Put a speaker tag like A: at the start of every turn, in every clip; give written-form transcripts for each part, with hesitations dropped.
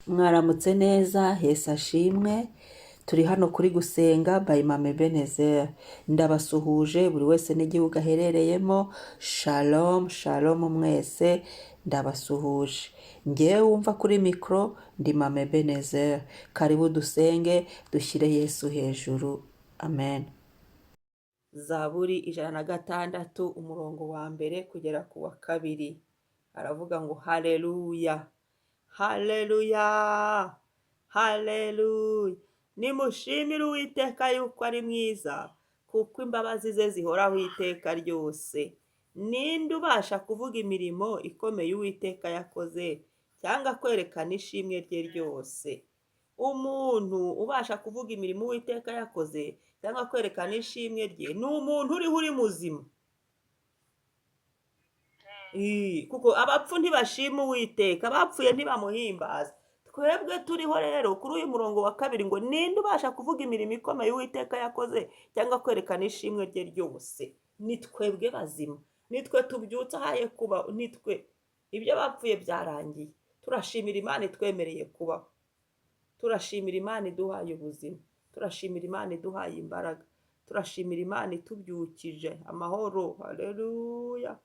A: Mwaramutse neza, Yesu ashimwe. Turi hano kuri gusenga by Mama Ebenezer. Ndabasuhuje buri wese n'igihugu aherereyemo. Shalom, shalom mwese. Ndabasuhuje. Ngewe wumva kuri mikro ndi Mama Ebenezer. Karibu dusenge, dushyire Yesu hejuru. Amen. Zaburi 106 umurongo wa mbere kugera ku wa kabiri. Aravuga ngo haleluya. Haleluya, haleluya. Nimushimire Uwiteka yuko ari mwiza, kuko imbabazi ze zihoraho iteka ryose. Ninde ubasha kuvuga imirimo ikomeye Uwiteka yakoze, cyangwa kwerekana ishimwe rye ryose? Umuntu ubasha kuvuga imirimo Uwiteka yakoze, cyangwa kwerekana ishimwe rye, ni umuntu uri muzima. Kuko abapfu ntibashima Uwiteka, abapfuye ntibamuhimbaza. Twebwe turiho rero kuri uyu murongo wa kabiri ngo ninde ubasha kuvuga imirimo ikomeye Uwiteka yakoze cyangwa kwerekana ishimwe rye ryose? Ni twebwe bazima, nitwe tubyutse ahaye kuba, nitwe ibyo bapfuye byarangiye. Turashimira Imana itwemereye kubaho, turashimira Imana iduhaye ubuzima, turashimira Imana iduhaye imbaraga, turashimira Imana itubyukije amahoro. Haleluya,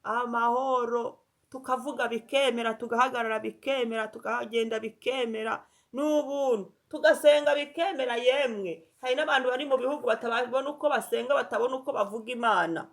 A: amahoro. Tukavuga bikemera, tugahagarara bikemera, tukagenda bikemera, n'ubuntu. Tugasenga bikemera. Yemwe hari n'abantu bari mu bihugu batabona uko basenga, batabona uko bavuga Imana.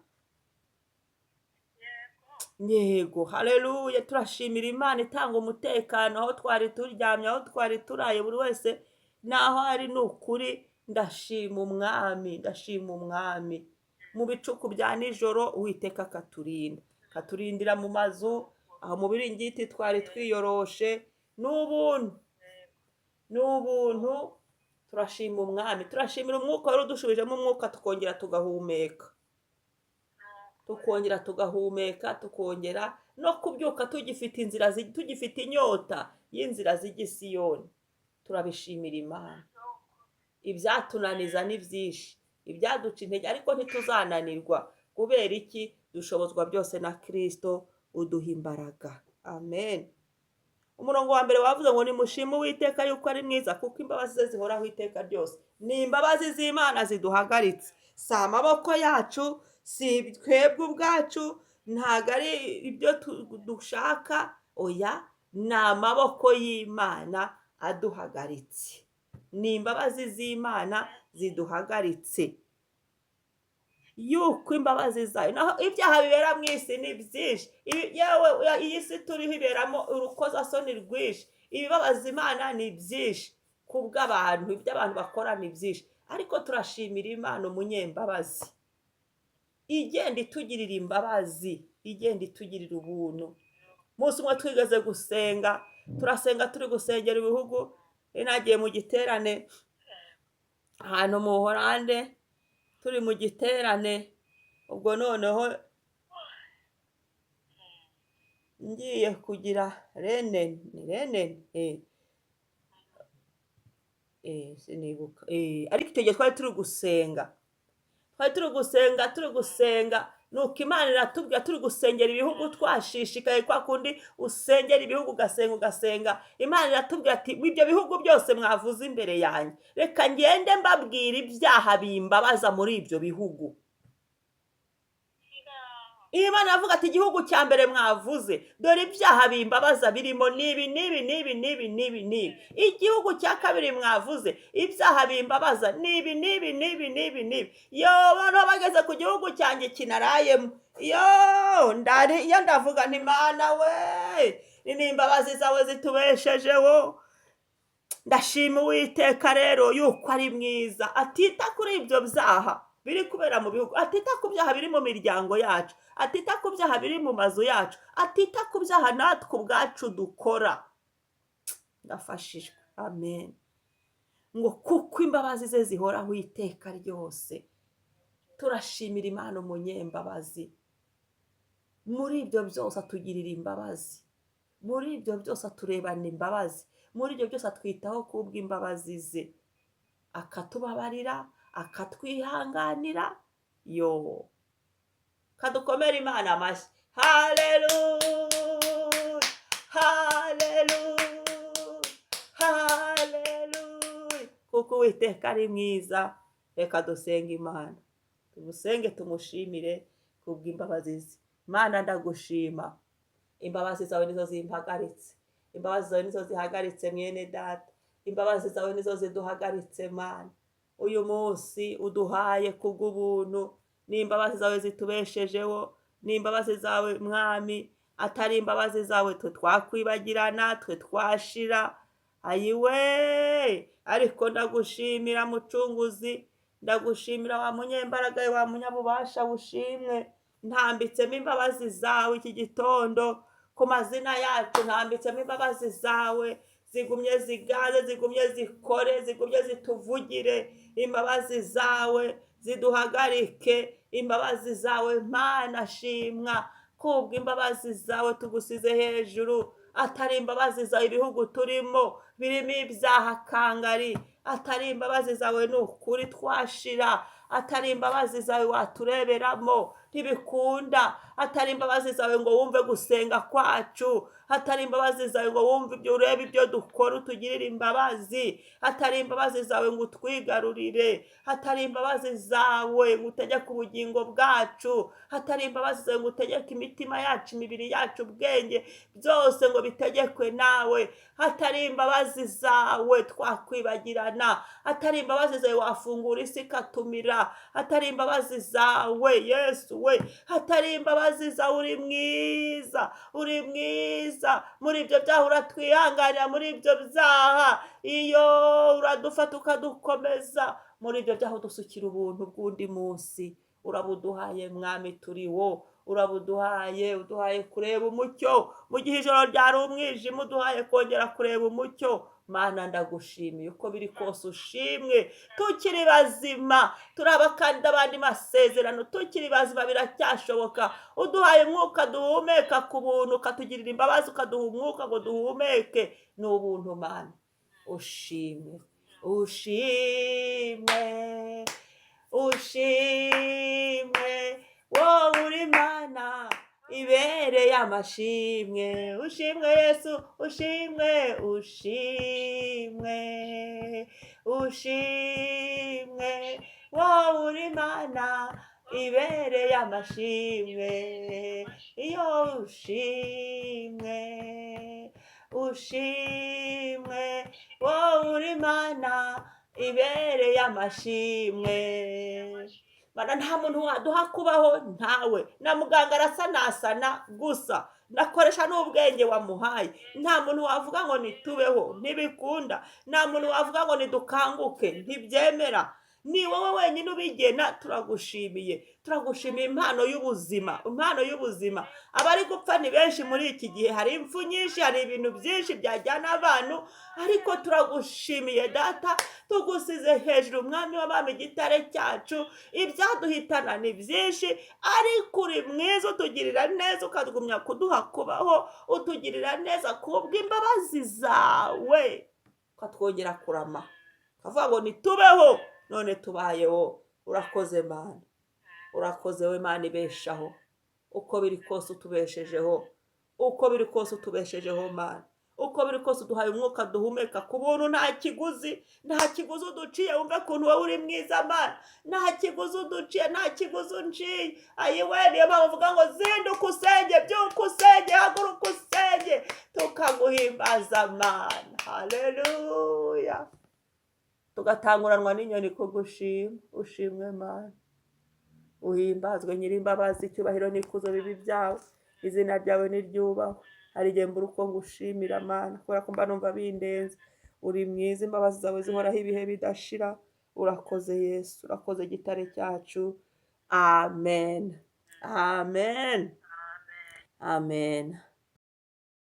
A: Yego, haleluya. Turashimira Imana itanga umutekano aho twari turyamye, aho twari turaye, buri wese naho ari. N'ukuri ndashima umwami, ndashima umwami. Mu bicuku bya nijoro Uwiteka akaturinda, katurindira mu mazu, aho mu biringiti twari twiyoroshe. N'ubuntu, n'ubuntu. Turashima umwami, turashimira umwuka wari udushubijemo umwuka, tukongera tugahumeka, tukongera tugahumeka, tukongera no kubyuka tugifite inzira, tugifite inyota y'inzira zijya i Siyoni. Turabishimira Imana. Ibyatunaniza ni byinshi, ibyaduca intege, ariko ntituzananirwa. Kubera iki? Dushobozwa byose na Kristo uduha imbaraga. Amen. Umurongo wa mbere wavuze ngo nimushime Uwiteka yuko ari mwiza, kuko imbabazi ze zihoraho iteka ryose. Ni imbabazi z'Imana ziduhagaritse, si amaboko yacu, si twebwe ubwacu, ntago ari ibyo dushaka. Oya, ni amaboko y'Imana aduhagaritse, ni imbabazi z'Imana ziduhagaritse. Yuko imbabazi zayo, naho ibyaha bibera mu isi ni byinshi. Yewe iyi si turiho iberamo urukozasoni rwinshi. Ibibabaza Imana ni byinshi kubw'abantu, ibyo abantu bakora ni byinshi. Ariko turashimira Imana umunyembabazi, igenda itugirira imbabazi, igenda itugirira ubuntu. Umunsi umwe twigeze gusenga, turasenga turi gusengera ibihugu. Nagiye mu giterane ahantu mu Buholande, turi mu giterane. Ubwo noneho ngiye kugira sinibuka. Ariko icyo gihe twari turi gusenga, nuko Imana iratubwira, turi gusengera ibihugu twashishikaye, kwa kundi usengera ibihugu ugasenga. Imana iratubwira ati ibyo bihugu byose mwavuze imbere yanjye, reka ngende mbabwira ibyaha bimbabaza muri ibyo bihugu. Imana iravuga ati igihugu cya mbere mwavuze, dore ibyaha bimbabaza birimo nibi. Igihugu cya kabiri mwavuze, ibyaha bimbabaza nibi. Yo, abantu bageze ku gihugu cyanjye kinarayemo. Yo, ndavuga nti Mana we, ni imbabazi zawe zitubeshejeho. Ndashima Uwiteka rero yuko ari mwiza, atita kuri ibyo byaha biri kubera mu bihugu, atita ku byaha biri mu miryango yacu, atita ku byaha biri mu mazu yacu, atita ku byaha natwe ubwacu dukora. Ndafashijwe. Amen. Ngo kuko imbabazi ze zihoraho iteka ryose. Turashimira Imana umunyembabazi. Muri ibyo byose atugirira imbabazi, muri ibyo byose aturebana imbabazi, muri ibyo byose atwitaho kubw'imbabazi ze, akatubabarira, akatwihanganira. Yo, kadukomera Imana amashyi. Haleluya, haleluya, kuko Uwiteka ari mwiza. Reka dusenge Imana, tumusenge tumushimire kubw'imbabazi ze. Mana ndagushima, imbabazi zawe nizo zimpagaritse, imbabazi zawe nizo zihagaritse mwene data, imbabazi zawe nizo ziduhagaritse Mana. Uyu munsi uduhaye kubw'ubuntu, ni imbabazi zawe zitubeshejeho, ni imbabazi zawe Mwami, atari imbabazi zawe twe twakwibagirana, twe twashira. Ayiwe, ariko ndagushimira Mucunguzi, ndagushimira wa munyembaraga, wa munyabubasha bushimwe. Ntambitsemo imbabazi zawe iki gitondo, ku mazina yacu ntambitsemo imbabazi zawe, zigumye zigaze, zigumye zikore, zigumye zituvugire. Imbabazi zawe ziduhagarike, imbabazi zawe Mana shimwa, kubw'imbabazi zawe tugusize hejuru. Atari imbabazi zawe ibihugu turimo birimo ibyaha kangari, atari imbabazi zawe ni ukuri twashira, atari imbabazi zawe watureberamo ntibikunda, atari imbabazi zawe ngo wumve gusenga kwacu, atari imbabazi zawe ngo wumve ibyo urebe ibyo dukora utugirire imbabazi, atari imbabazi zawe ngo utwigarurire, atari imbabazi zawe ngo utegeke ubugingo bwacu, atari imbabazi zawe ngo utegeke imitima yacu, imibiri yacu, ubwenge byose ngo bitegekwe nawe, atari imbabazi zawe twakwibagirana, atari imbabazi zawe wafungura isi ikatumira, atari imbabazi zawe Yesu we, atari imbabazi zawe. Uri mwiza, uri mwiza, muri ibyo byaha uratwihanganira, muri ibyo byaha iyo uradufata ukadukomeza, muri ibyo byaha udusukira ubuntu bw'undi munsi. Urabuduhaye Mwami, turiwo urabuduhaye, uduhaye kureba umucyo mu gihe ijoro ryari umwijima, uduhaye kongera kureba umucyo. Mana ndagushimiye, uko biri kose ushimwe. Tukiri bazima, turi abakandida b'andi masezerano, tukiri bazima biracyashoboka. Uduhaye umwuka duhumeka ku buntu, ukatugirira imbabazi, ukaduha umwuka ngo duhumeke. Ni ubuntu Mana, ushimwe, ushimwe, ushimwe, wowe uri Mana ibereye amashimwe. Ushimwe Yesu, ushimwe, ushimwe, ushimwe, wowe uri Mana ibereye amashimwe. Iyo ushimwe, ushimwe, wowe uri Mana ibereye amashimwe. Mana nta muntu waduha kubaho ntawe, na muganga arasa nasana gusa, nakoresha n'ubwenge wamuhaye. Nta muntu wavuga ngo nitubeho, ntibikunda. Nta muntu wavuga ngo nidukanguke, ntibyemera. Ni wowe wenyine ubigena. Turagushimiye, turagushimiye impano y'ubuzima, impano y'ubuzima. Abari gupfa ni benshi muri iki gihe, hari impfu nyinshi, hari ibintu byinshi byajyana abantu, ariko turagushimiye Data, tugusize hejuru Mwami w'abami, igitare cyacu. Ibyaduhitana ni byinshi, ariko uri mwiza, utugirira neza, ukagumya kuduha kubaho, utugirira neza kubw'imbabazi zawe, ukatwongera kurama, ukavuga ngo nitubeho, none tubayeho. Urakoze Mana, urakoze we Mana ibeshaho. Uko biri kose utubeshejeho, uko biri kose utubeshejeho Mana, uko biri kose uduhaye umwuka duhumeka ku buntu, nta kiguzi, nta kiguzi uduciye. Wumve ukuntu wowe uri mwiza Mana, nta kiguzi uduciye, nta kiguzi unciye. Ayiwe, niyo mpamvu uvuga ngo zinduka usenge, byuka usenge, haguruka usenge, tukaguhimbaza Mana. Haleluya. Tugatanguranwa n'inyoni kugushima. Ushimwe Mana, uhimbazwe Nyirimbabazi, icyubahiro n'ikuzo bibi byawe, izina ryawe niryubahwe. Hari igihe mbura uko ngushimira Mana, kubera ko mba numva bindenze. Uri mwiza, imbabazi zawe zihoraho ibihe bidashira. Urakoze Yesu, urakoze gitare cyacu. Amen, amen, amen.